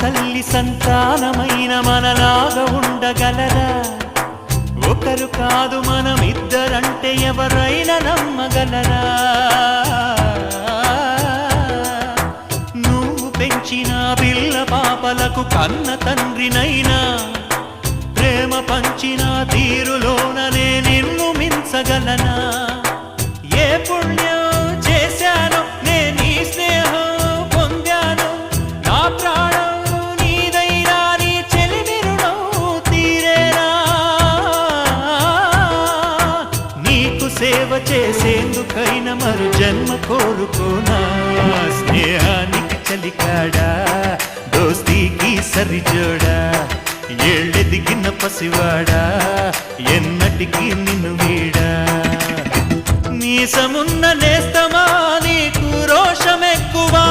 తల్లి సంతానమైన మనలాగా ఉండగలరా? ఒకరు కాదు మనమిద్దరంటే ఎవరైనా నమ్మగలరా? నువ్వు పెంచిన పిల్ల పాపలకు కన్న తండ్రినైనా ప్రేమ పంచిన తీరులోననే నిన్ను మించగలనా? ఏ పుణ్యం చేశాను నేను ఈ స్నేహం పొందాను, నా ప్రాణం నీదైనా నీ చెలిమి రుణం తీరేనా? నీకు సేవ చేసేందుకైనా మరు జన్మ కోరుకోనా? స్నేహానికి చలికాడా, దోస్తీకి సరిజోడా, ఏళ్ళెదిగిన పసివాడా ఎన్నటికీ నిన్ను వీడా? మీసమున్న నేస్తమా నీకు రోషమెక్కువా?